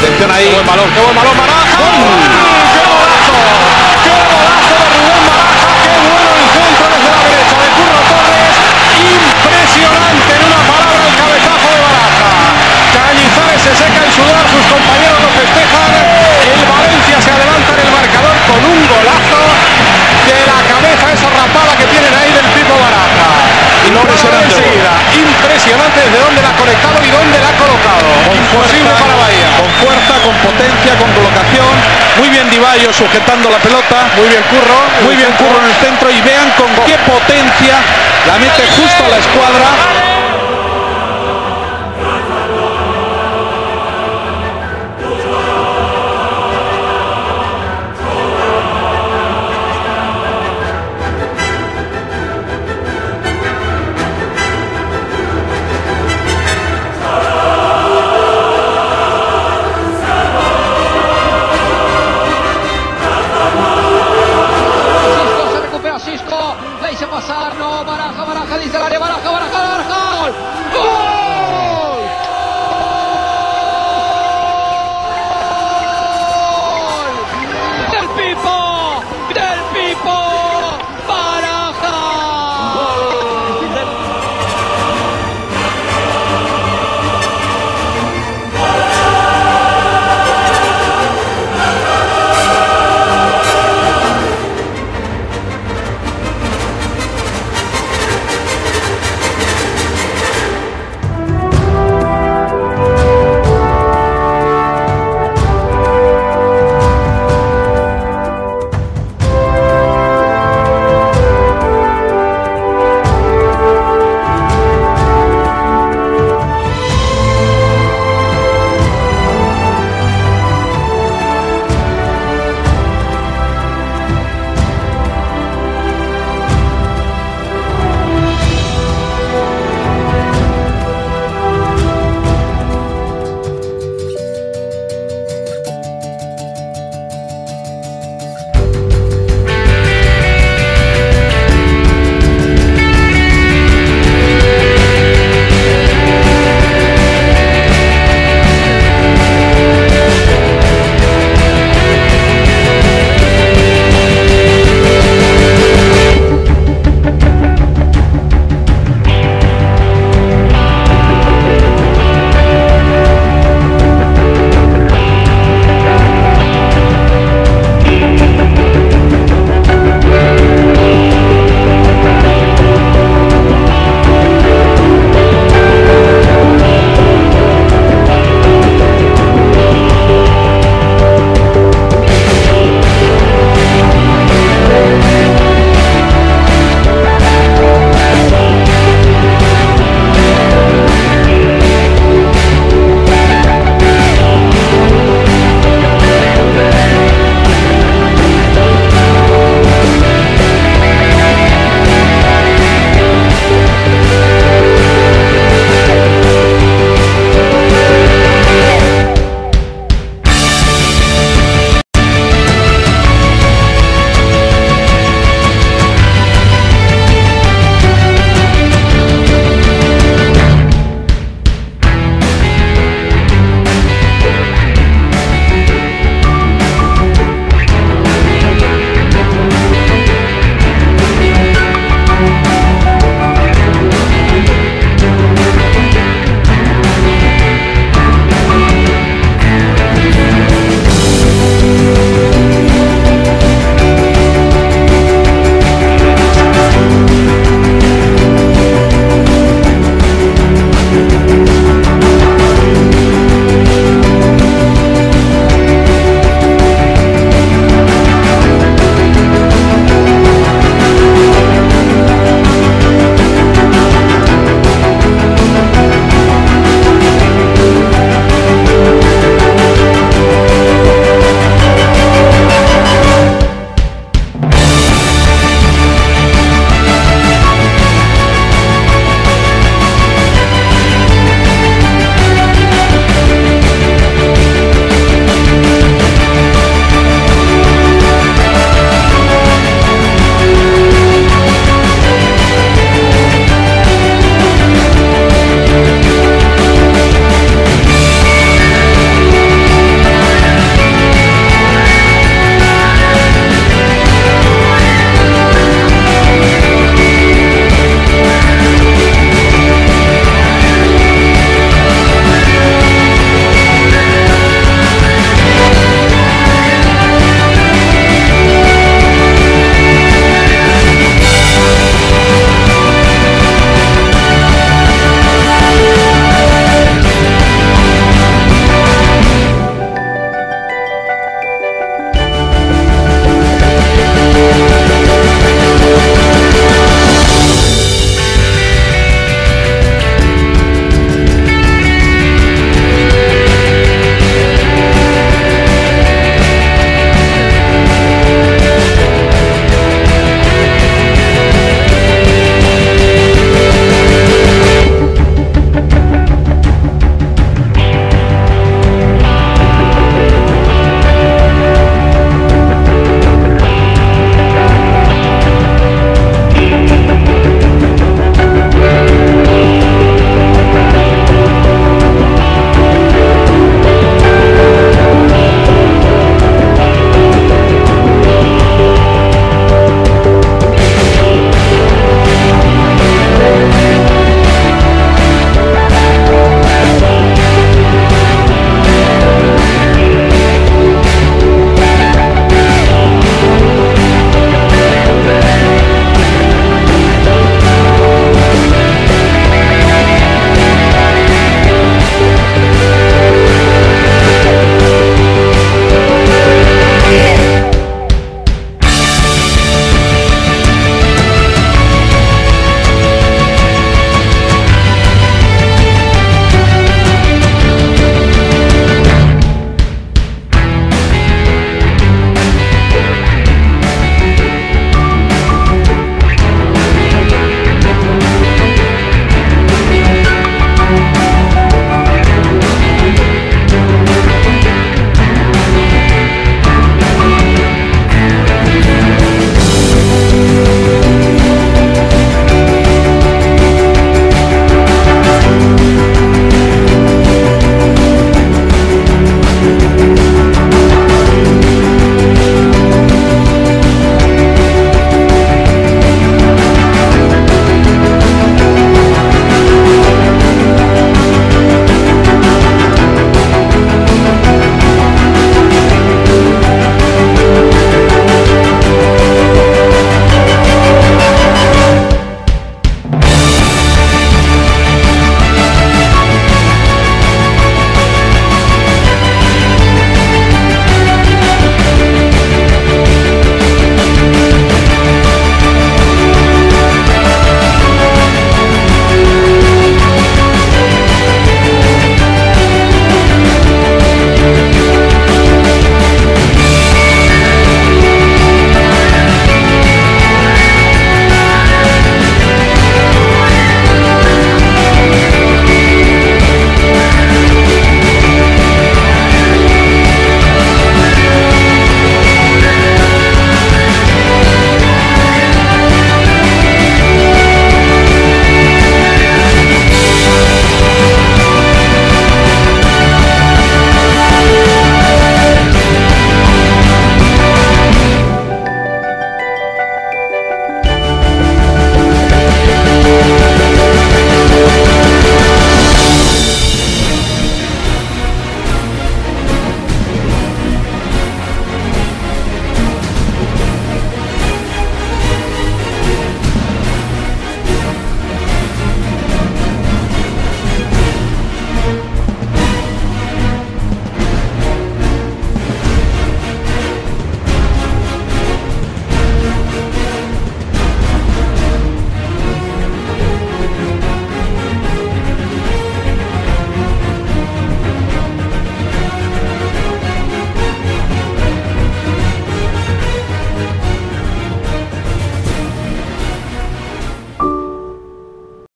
Atención ahí. Qué buen balón, Baraja. ¡Qué golazo! ¡Qué golazo de Rubén Baraja! ¡Qué bueno el centro desde la derecha de Curro Torres! Impresionante, en una palabra, el cabezazo de Baraja. Cañizares se seca el sudor, sus compañeros lo festejan. El Valencia se adelanta en el marcador con un golazo de la cabeza, esa rapada que tienen ahí del Pipo Baraja. Impresionante. Impresionante desde dónde la ha conectado y dónde la ha colocado. Imposible para Bahía. Con fuerza, con potencia, con colocación. Muy bien Di Baio sujetando la pelota. Muy bien Curro. Muy bien Curro en el centro. Y vean con qué potencia la mete justo a la escuadra.